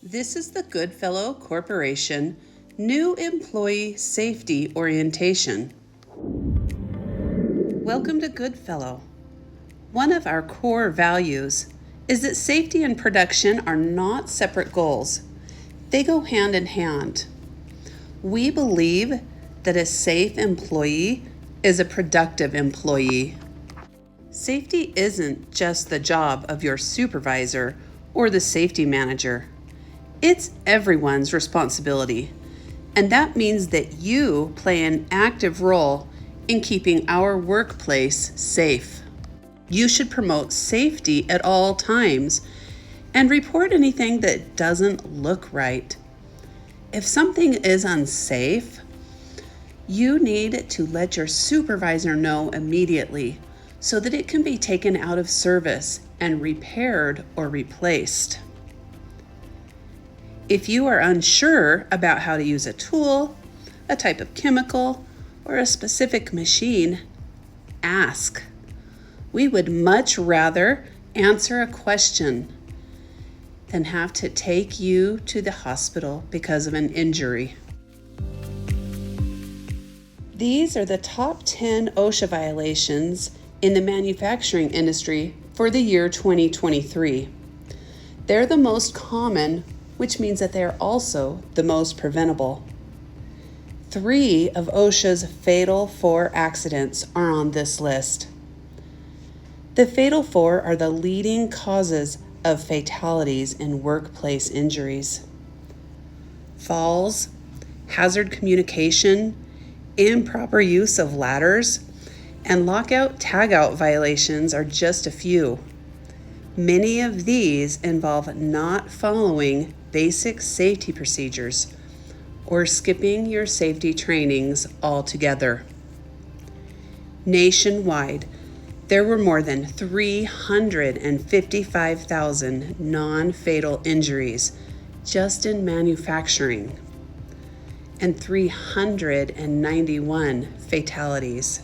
This is the Goodfellow Corporation New Employee Safety Orientation. Welcome to Goodfellow. One of our core values is that safety and production are not separate goals. They go hand in hand. We believe that a safe employee is a productive employee. Safety isn't just the job of your supervisor or the safety manager. It's everyone's responsibility, and that means that you play an active role in keeping our workplace safe. You should promote safety at all times and report anything that doesn't look right. If something is unsafe, you need to let your supervisor know immediately so that it can be taken out of service and repaired or replaced. If you are unsure about how to use a tool, a type of chemical, or a specific machine, ask. We would much rather answer a question than have to take you to the hospital because of an injury. These are the top 10 OSHA violations in the manufacturing industry for the year 2023. They're the most common, which means that they are also the most preventable. 3 of OSHA's Fatal 4 accidents are on this list. The Fatal 4 are the leading causes of fatalities in workplace injuries. Falls, hazard communication, improper use of ladders, and lockout-tagout violations are just a few. Many of these involve not following basic safety procedures or skipping your safety trainings altogether. Nationwide, there were more than 355,000 non-fatal injuries just in manufacturing and 391 fatalities.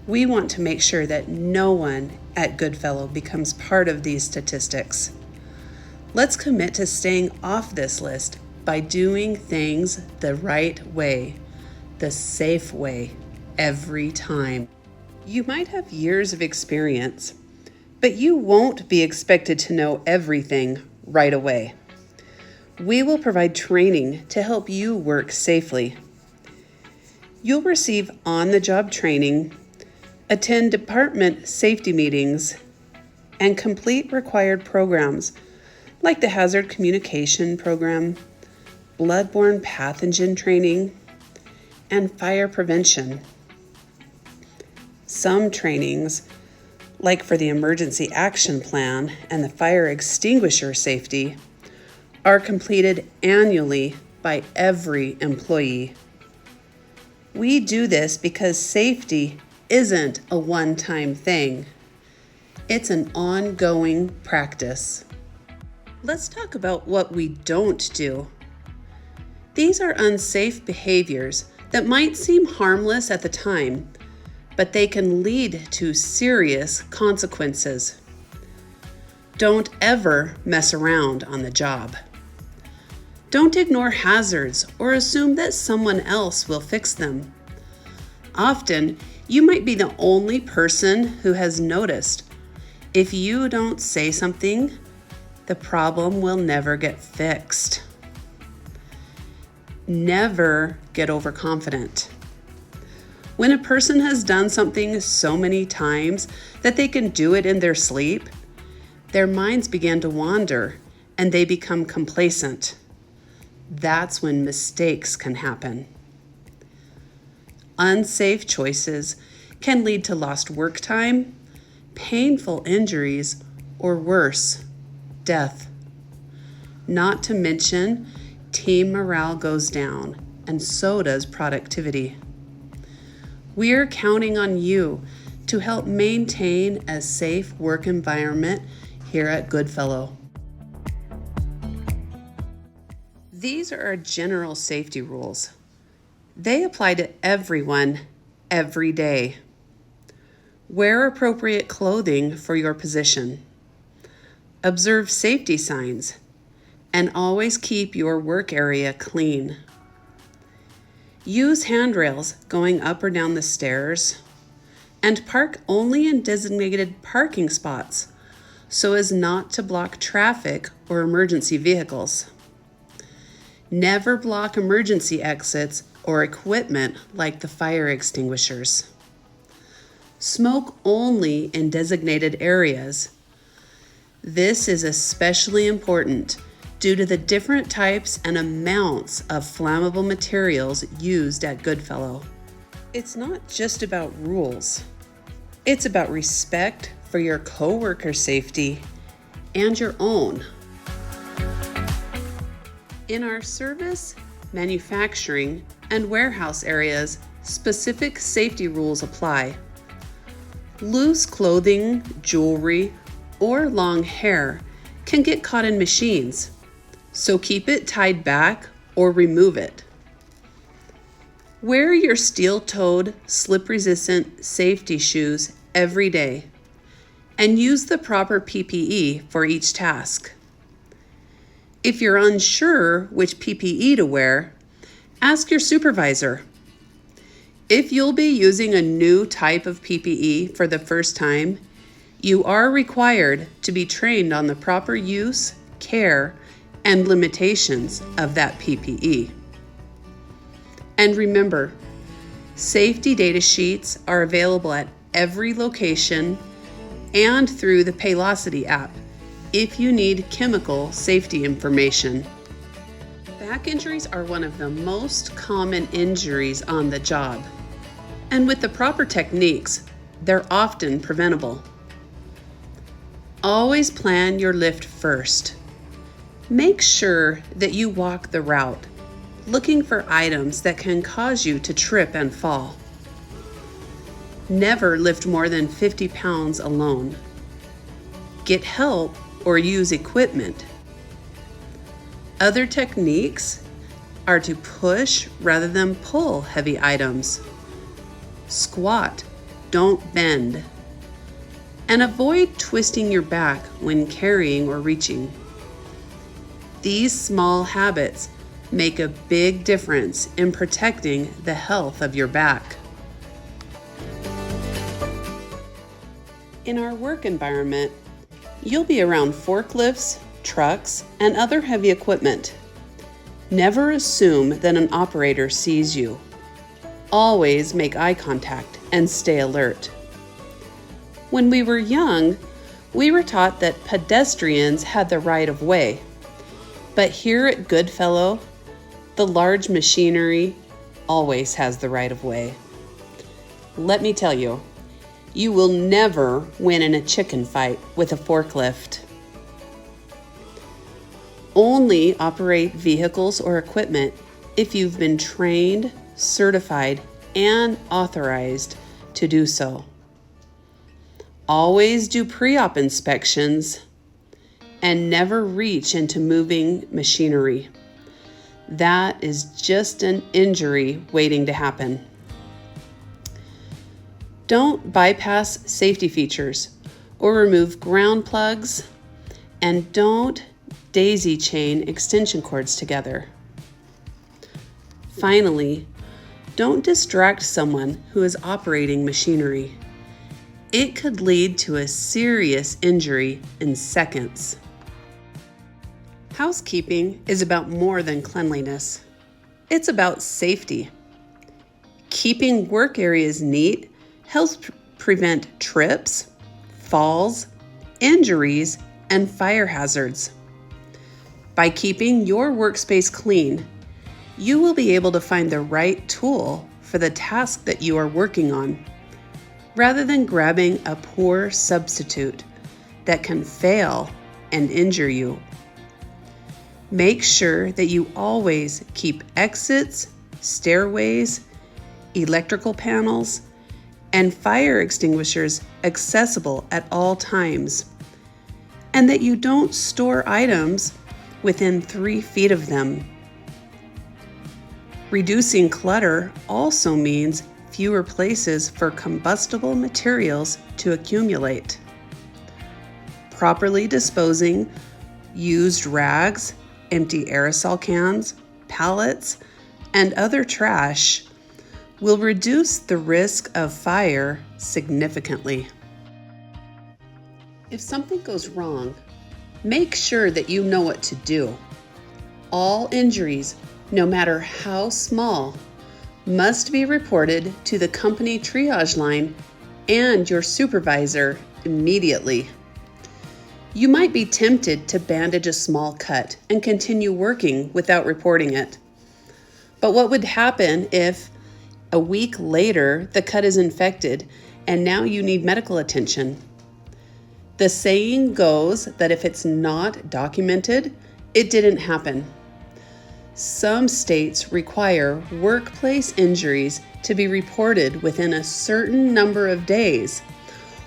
We want to make sure that no one at Goodfellow becomes part of these statistics. Let's commit to staying off this list by doing things the right way, the safe way, every time. You might have years of experience, but you won't be expected to know everything right away. We will provide training to help you work safely. You'll receive on-the-job training, attend department safety meetings, and complete required programs like the Hazard Communication Program, Bloodborne Pathogen Training, and Fire Prevention. Some trainings, like for the Emergency Action Plan and the Fire Extinguisher Safety, are completed annually by every employee. We do this because safety isn't a one-time thing. It's an ongoing practice. Let's talk about what we don't do. These are unsafe behaviors that might seem harmless at the time, but they can lead to serious consequences. Don't ever mess around on the job. Don't ignore hazards or assume that someone else will fix them. Often, you might be the only person who has noticed. If you don't say something, the problem will never get fixed. Never get overconfident. When a person has done something so many times that they can do it in their sleep, their minds begin to wander and they become complacent. That's when mistakes can happen. Unsafe choices can lead to lost work time, painful injuries, or worse, death. Not to mention, team morale goes down, and so does productivity. We're counting on you to help maintain a safe work environment here at Goodfellow. These are our general safety rules. They apply to everyone, every day. Wear appropriate clothing for your position. Observe safety signs. and always keep your work area clean. Use handrails going up or down the stairs, and park only in designated parking spots so as not to block traffic or emergency vehicles. Never block emergency exits or equipment like the fire extinguishers. Smoke only in designated areas. This is especially important due to the different types and amounts of flammable materials used at Goodfellow. It's not just about rules. It's about respect for your coworker safety and your own. In our service, manufacturing, and warehouse areas, specific safety rules apply. Loose clothing, jewelry, or long hair can get caught in machines, so keep it tied back or remove it. Wear your steel-toed, slip-resistant safety shoes every day, and use the proper PPE for each task. If you're unsure which PPE to wear, ask your supervisor. If you'll be using a new type of PPE for the first time, you are required to be trained on the proper use, care, and limitations of that PPE. And remember, safety data sheets are available at every location and through the Paylocity app if you need chemical safety information. Back injuries are one of the most common injuries on the job, and with the proper techniques, they're often preventable. Always plan your lift first. Make sure that you walk the route, looking for items that can cause you to trip and fall. Never lift more than 50 pounds alone. Get help or use equipment. Other techniques are to push rather than pull heavy items. Squat, don't bend. And avoid twisting your back when carrying or reaching. These small habits make a big difference in protecting the health of your back. In our work environment, you'll be around forklifts, trucks, and other heavy equipment. Never assume that an operator sees you. Always make eye contact and stay alert. When we were young, we were taught that pedestrians had the right of way. But here at Goodfellow, the large machinery always has the right of way. Let me tell you, you will never win in a chicken fight with a forklift. Only operate vehicles or equipment if you've been trained, certified, and authorized to do so. Always do pre-op inspections and never reach into moving machinery. That is just an injury waiting to happen. Don't bypass safety features or remove ground plugs, and don't daisy chain extension cords together. Finally, don't distract someone who is operating machinery. It could lead to a serious injury in seconds. Housekeeping is about more than cleanliness. It's about safety. Keeping work areas neat helps prevent trips, falls, injuries, and fire hazards. By keeping your workspace clean, you will be able to find the right tool for the task that you are working on, rather than grabbing a poor substitute that can fail and injure you. Make sure that you always keep exits, stairways, electrical panels, and fire extinguishers accessible at all times, and that you don't store items within 3 feet of them. Reducing clutter also means fewer places for combustible materials to accumulate. Properly disposing used rags empty aerosol cans, pallets, and other trash will reduce the risk of fire significantly. If something goes wrong, make sure that you know what to do. All injuries, no matter how small, must be reported to the company triage line and your supervisor immediately. You might be tempted to bandage a small cut and continue working without reporting it. But what would happen if a week later the cut is infected and now you need medical attention? The saying goes that if it's not documented, it didn't happen. Some states require workplace injuries to be reported within a certain number of days,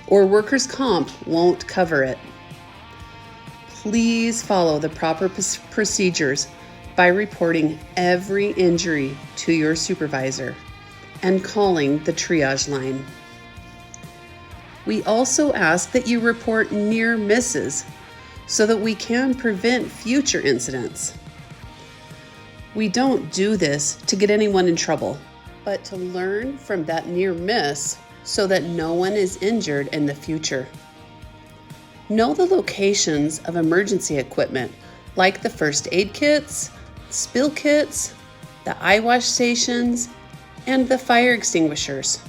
or workers' comp won't cover it. Please follow the proper procedures by reporting every injury to your supervisor and calling the triage line. We also ask that you report near misses so that we can prevent future incidents. We don't do this to get anyone in trouble, but to learn from that near miss so that no one is injured in the future. Know the locations of emergency equipment like the first aid kits, spill kits, the eye wash stations, and the fire extinguishers.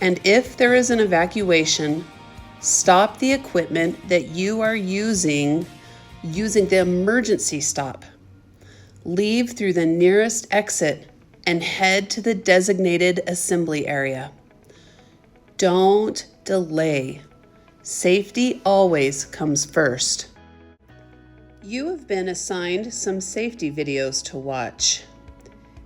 And if there is an evacuation, stop the equipment that you are using the emergency stop. Leave through the nearest exit and head to the designated assembly area. Don't delay. Safety always comes first. You have been assigned some safety videos to watch.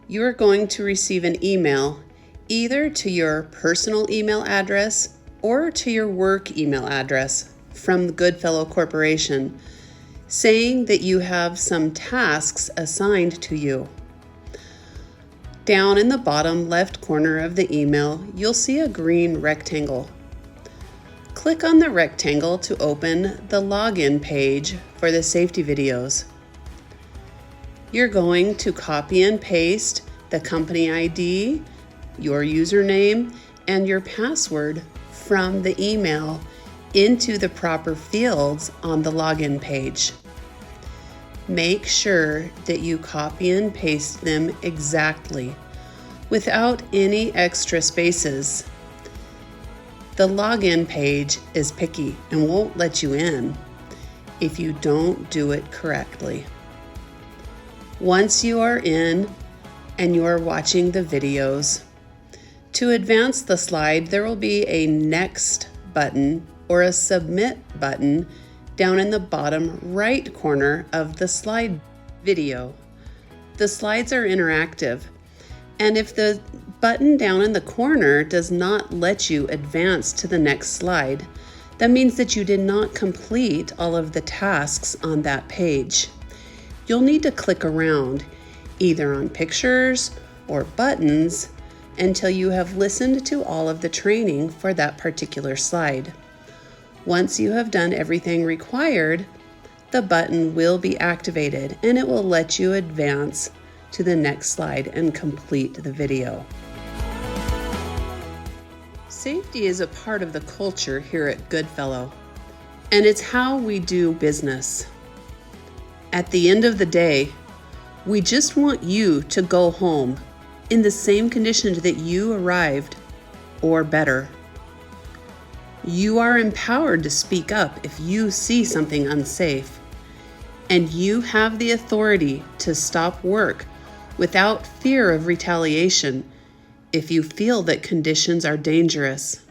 You are going to receive an email either to your personal email address or to your work email address from Goodfellow Corporation saying that you have some tasks assigned to you. Down in the bottom left corner of the email, you'll see a green rectangle. Click on the rectangle to open the login page for the safety videos. You're going to copy and paste the company ID, your username, and your password from the email into the proper fields on the login page. Make sure that you copy and paste them exactly, without any extra spaces. The login page is picky and won't let you in if you don't do it correctly. Once you are in and you are watching the videos, to advance the slide, there will be a Next button or a Submit button down in the bottom right corner of the slide video. The slides are interactive, and if the button down in the corner does not let you advance to the next slide, that means that you did not complete all of the tasks on that page. You'll need to click around, either on pictures or buttons, until you have listened to all of the training for that particular slide. Once you have done everything required, the button will be activated and it will let you advance to the next slide and complete the video. Safety is a part of the culture here at Goodfellow, and it's how we do business. At the end of the day, we just want you to go home in the same conditions that you arrived, or better. You are empowered to speak up if you see something unsafe, and you have the authority to stop work without fear of retaliation if you feel that conditions are dangerous.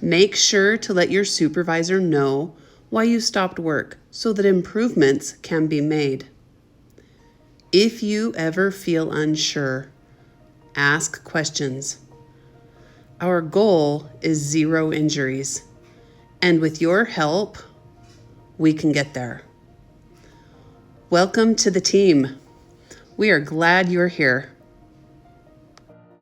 Make sure to let your supervisor know why you stopped work so that improvements can be made. If you ever feel unsure, ask questions. Our goal is 0 injuries, and with your help, we can get there. Welcome to the team. We are glad you're here.